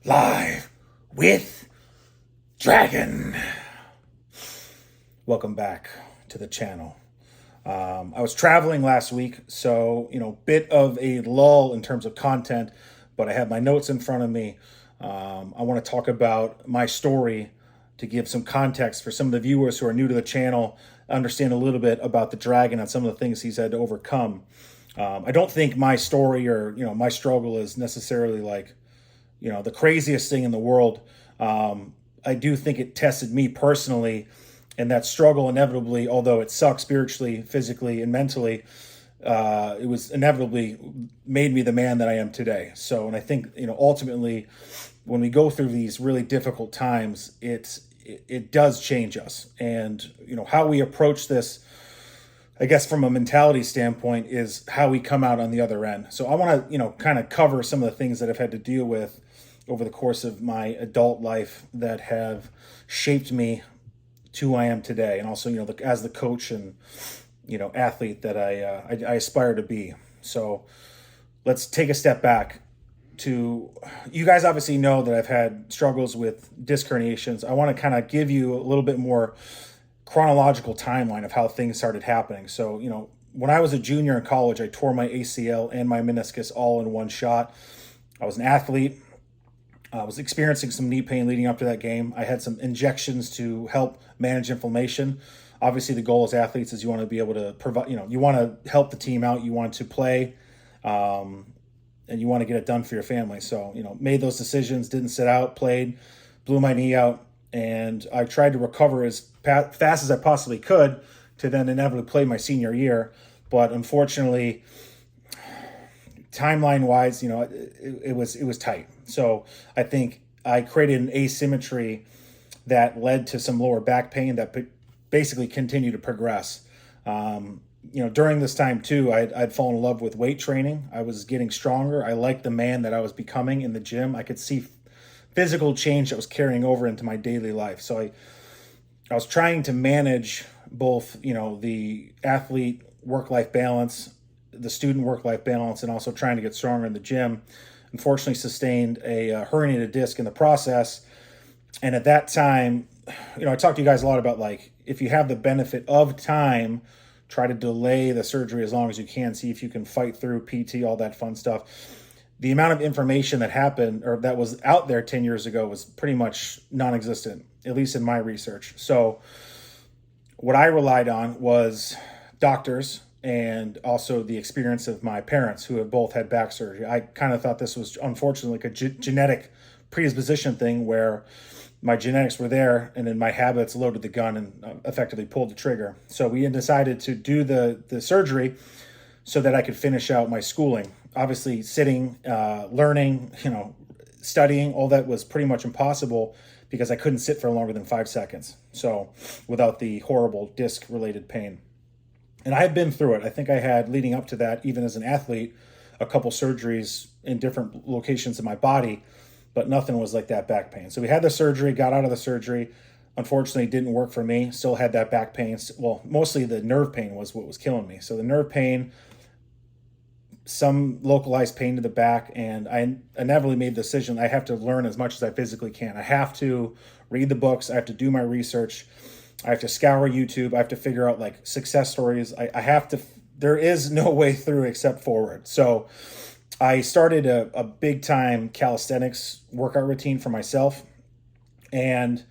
live with Dragon. Welcome back to the channel. I was traveling last week, so bit of a lull in terms of content, but I have my notes in front of me. I want to talk about my story to give some context for some of the viewers who are new to the channel, understand a little bit about the Dragon and some of the things he's had to overcome. I don't think my story or my struggle is necessarily like the craziest thing in the world. I do think it tested me personally, and that struggle inevitably, although it sucked spiritually, physically, and mentally, it was inevitably made me the man that I am today. So, and I think ultimately, when we go through these really difficult times, it does change us, and how we approach this, I guess from a mentality standpoint, is how we come out on the other end. So I want to, kind of cover some of the things that I've had to deal with over the course of my adult life that have shaped me to who I am today. And also, as the coach and, athlete that I aspire to be. So let's take a step back to, you guys obviously know that I've had struggles with disc herniations. I want to kind of give you a little bit more chronological timeline of how things started happening. So, when I was a junior in college, I tore my ACL and my meniscus all in one shot. I was an athlete. I was experiencing some knee pain leading up to that game. I had some injections to help manage inflammation. Obviously, the goal as athletes is you want to be able to provide, you want to help the team out. You want to play, and you want to get it done for your family. So, made those decisions, didn't sit out, played, blew my knee out, and I tried to recover as fast as I possibly could to then inevitably play my senior year. But unfortunately, timeline-wise, it was tight. So I think I created an asymmetry that led to some lower back pain that basically continued to progress. During this time too, I'd fallen in love with weight training. I was getting stronger. I liked the man that I was becoming in the gym. I could see physical change that was carrying over into my daily life. So I was trying to manage both, the athlete work-life balance, the student work-life balance, and also trying to get stronger in the gym. Unfortunately, sustained a herniated disc in the process. And at that time, I talked to you guys a lot about, like, if you have the benefit of time, try to delay the surgery as long as you can, see if you can fight through PT, all that fun stuff. The amount of information that happened or that was out there 10 years ago was pretty much non-existent, at least in my research. So what I relied on was doctors and also the experience of my parents who have both had back surgery. I kind of thought this was unfortunately like a genetic predisposition thing where my genetics were there and then my habits loaded the gun and effectively pulled the trigger. So we decided to do the surgery so that I could finish out my schooling. Obviously, sitting, learning, studying, all that was pretty much impossible because I couldn't sit for longer than 5 seconds. So without the horrible disc-related pain. And I had been through it. I think I had, leading up to that, even as an athlete, a couple surgeries in different locations of my body, but nothing was like that back pain. So we had the surgery, got out of the surgery. Unfortunately, it didn't work for me. Still had that back pain. Well, mostly the nerve pain was what was killing me. So the nerve pain, some localized pain to the back, and I inevitably made the decision I have to learn as much as I physically can. I have to read the books. I have to do my research. I have to scour YouTube. I have to figure out like success stories. I have to, there is no way through except forward. So I started a big time calisthenics workout routine for myself. And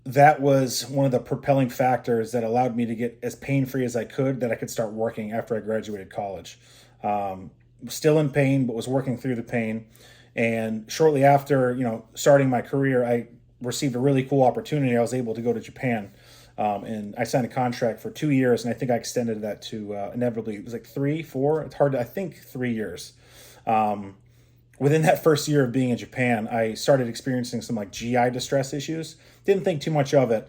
that was one of the propelling factors that allowed me to get as pain-free as I could, that I could start working after I graduated college. Still in pain, but was working through the pain. And shortly after, starting my career, I received a really cool opportunity. I was able to go to Japan, and I signed a contract for 2 years, and I think I extended that to inevitably, it was like 3, 4, it's hard to, I think 3 years. Within that first year of being in Japan, I started experiencing some like GI distress issues. Didn't think too much of it.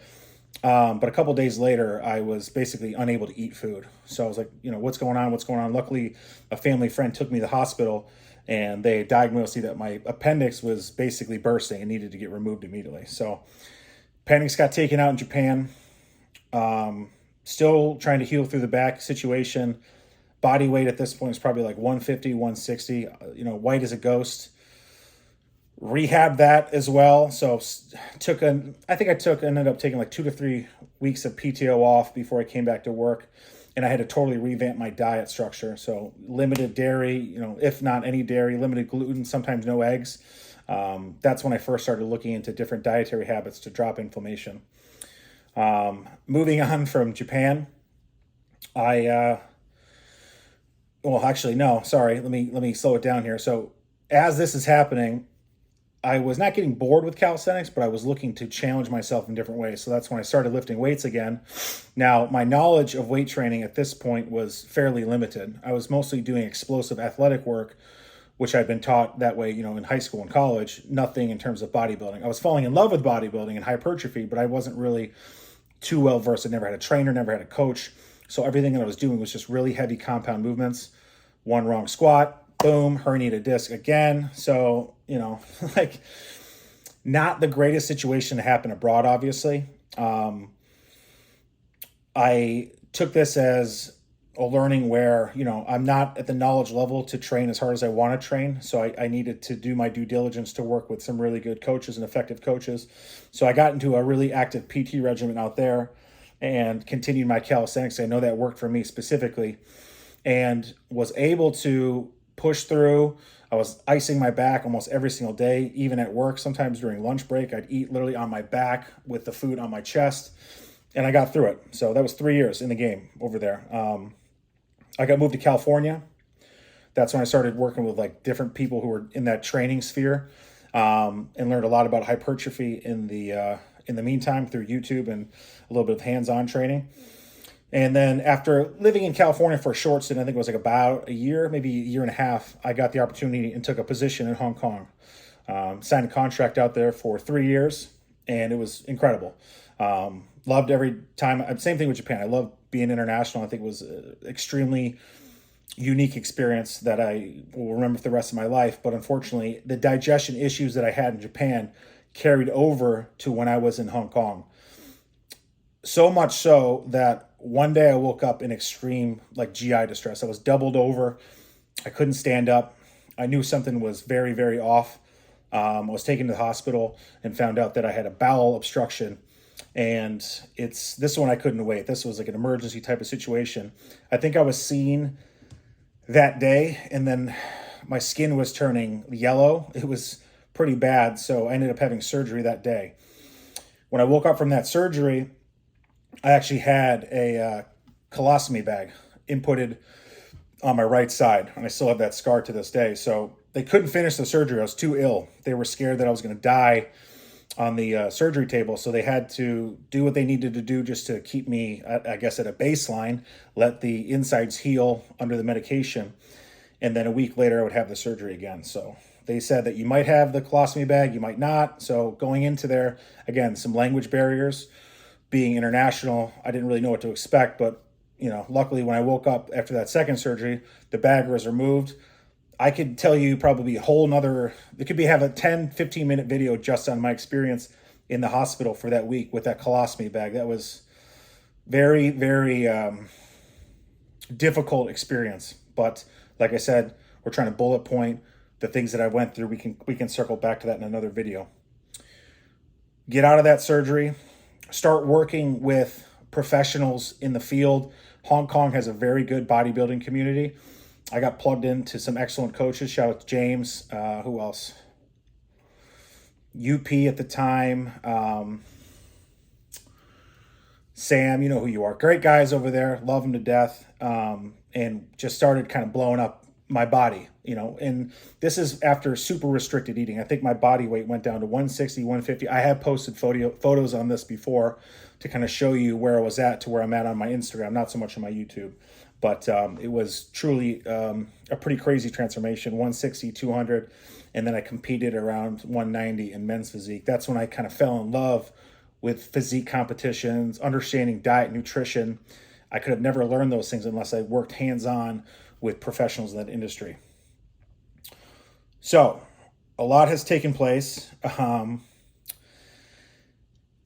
But a couple days later, I was basically unable to eat food. So I was like, what's going on? What's going on? Luckily, a family friend took me to the hospital, and they diagnosed me that my appendix was basically bursting and needed to get removed immediately. So appendix got taken out in Japan. Still trying to heal through the back situation. Body weight at this point is probably like 150, 160, white as a ghost. Rehab that as well. So ended up taking like 2 to 3 weeks of PTO off before I came back to work. And I had to totally revamp my diet structure. So limited dairy, if not any dairy, limited gluten, sometimes no eggs. That's when I first started looking into different dietary habits to drop inflammation. Moving on from Japan, let me slow it down here. So as this is happening, I was not getting bored with calisthenics, but I was looking to challenge myself in different ways. So that's when I started lifting weights again. Now, my knowledge of weight training at this point was fairly limited. I was mostly doing explosive athletic work, which I'd been taught that way, in high school and college, nothing in terms of bodybuilding. I was falling in love with bodybuilding and hypertrophy, but I wasn't really too well versed. I never had a trainer, never had a coach. So everything that I was doing was just really heavy compound movements. One wrong squat, boom, herniated disc again. So, like not the greatest situation to happen abroad, obviously. I took this as a learning where, I'm not at the knowledge level to train as hard as I want to train. So I needed to do my due diligence to work with some really good coaches and effective coaches. So I got into a really active PT regimen out there and continued my calisthenics. I know that worked for me specifically and was able to push through. I was icing my back almost every single day, even at work. Sometimes during lunch break, I'd eat literally on my back with the food on my chest, and I got through it. So that was 3 years in the game over there. I got moved to California. That's when I started working with like different people who were in that training sphere, and learned a lot about hypertrophy in the meantime through YouTube and a little bit of hands-on training. And then after living in California for a short stint, I think it was like about a year, maybe a year and a half, I got the opportunity and took a position in Hong Kong. Signed a contract out there for 3 years, and it was incredible. Loved every time. Same thing with Japan. I loved being international. I think it was an extremely unique experience that I will remember for the rest of my life. But unfortunately, the digestion issues that I had in Japan carried over to when I was in Hong Kong. So much so that one day I woke up in extreme GI distress. I was doubled over. I couldn't stand up. I knew something was very, very off. I was taken to the hospital and found out that I had a bowel obstruction. And this one I couldn't wait. This was like an emergency type of situation. I think I was seen that day, and then my skin was turning yellow. It was pretty bad. So I ended up having surgery that day. When I woke up from that surgery, I actually had a colostomy bag inputted on my right side, and I still have that scar to this day. So they couldn't finish the surgery. I was too ill. They were scared that I was going to die on the surgery table, so they had to do what they needed to do just to keep me, I guess, at a baseline, let the insides heal under the medication, and then a week later I would have the surgery again. So they said that you might have the colostomy bag, you might not. So going into there, again, some language barriers. Being international, I didn't really know what to expect, but luckily when I woke up after that second surgery, the bag was removed. I could tell you probably have a 10, 15-minute video just on my experience in the hospital for that week with that colostomy bag. That was very, very difficult experience. But like I said, we're trying to bullet point the things that I went through. We can circle back to that in another video. Get out of that surgery. Start working with professionals in the field. Hong Kong has a very good bodybuilding community. I got plugged into some excellent coaches. Shout out to James. Who else? UP at the time. Sam, you know who you are. Great guys over there. Love them to death. And just started kind of blowing up my body, and this is after super restricted eating. I think my body weight went down to 160, 150. I have posted photos on this before to kind of show you where I was at to where I'm at on my Instagram, not so much on my YouTube, but it was truly a pretty crazy transformation, 160, 200. And then I competed around 190 in men's physique. That's when I kind of fell in love with physique competitions, understanding diet, nutrition. I could have never learned those things unless I worked hands-on with professionals in that industry. So a lot has taken place.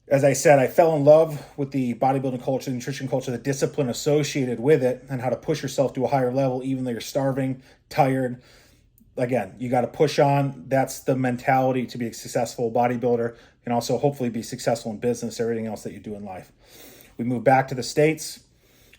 As I said, I fell in love with the bodybuilding culture, the nutrition culture, the discipline associated with it, and how to push yourself to a higher level, even though you're starving, tired. again, you got to push on. That's the mentality to be a successful bodybuilder and also hopefully be successful in business, everything else that you do in life. We moved back to the States.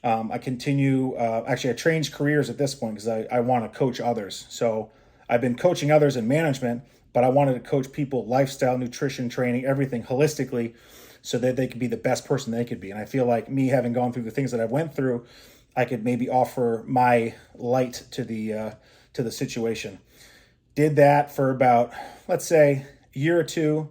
I continue, actually I changed careers at this point because I want to coach others. So I've been coaching others in management, but I wanted to coach people, lifestyle, nutrition, training, everything holistically so that they could be the best person they could be. And I feel like me having gone through the things that I went through, I could maybe offer my light to the situation. Did that for about, let's say, a year or two.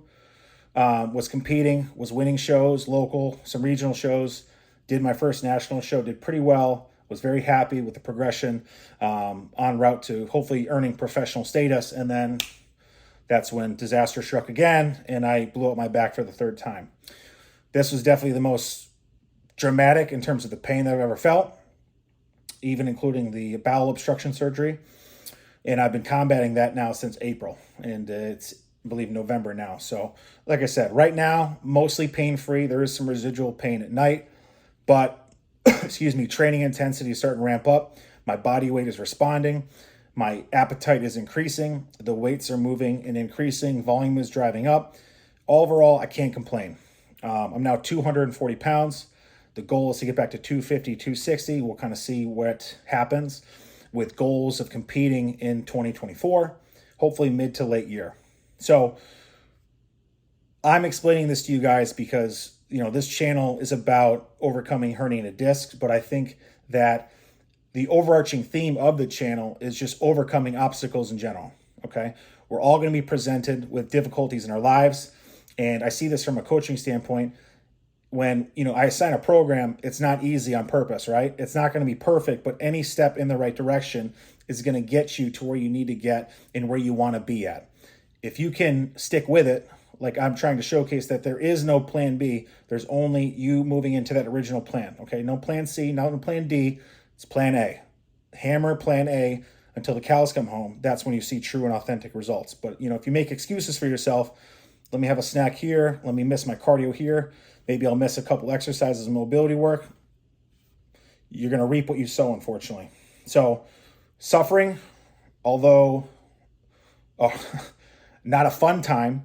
Was competing, was winning shows, local, some regional shows. Did my first national show, did pretty well. Was very happy with the progression, en route to hopefully earning professional status. And then that's when disaster struck again, and I blew up my back for the third time. This was definitely the most dramatic in terms of the pain that I've ever felt, even including the bowel obstruction surgery. And I've been combating that now since April, and it's, I believe, November now. So like I said, right now, mostly pain-free. There is some residual pain at night, but excuse me, training intensity is starting to ramp up. My body weight is responding. My appetite is increasing. The weights are moving and increasing. Volume is driving up. Overall, I can't complain. I'm now 240 pounds. The goal is to get back to 250, 260. We'll kind of see what happens with goals of competing in 2024, hopefully mid to late year. So I'm explaining this to you guys because, this channel is about overcoming herniated discs, but I think that the overarching theme of the channel is just overcoming obstacles in general, okay? We're all going to be presented with difficulties in our lives, and I see this from a coaching standpoint. When, I assign a program, it's not easy on purpose, right? It's not going to be perfect, but any step in the right direction is going to get you to where you need to get and where you want to be at. If you can stick with it, like I'm trying to showcase that there is no plan B, there's only you moving into that original plan, okay? No plan C, not no plan D, it's plan A. Hammer plan A until the cows come home. That's when you see true and authentic results. But, if you make excuses for yourself, let me have a snack here, let me miss my cardio here, maybe I'll miss a couple exercises and mobility work, you're going to reap what you sow, unfortunately. So suffering, although not a fun time,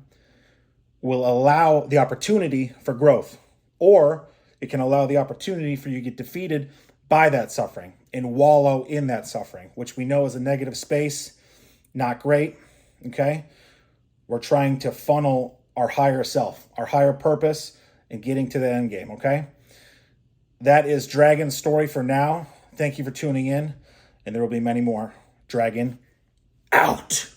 will allow the opportunity for growth, or it can allow the opportunity for you to get defeated by that suffering and wallow in that suffering, which we know is a negative space. Not great, okay? We're trying to funnel our higher self, our higher purpose, and getting to the end game, okay? That is Dragon's story for now. Thank you for tuning in, and there will be many more. Dragon out.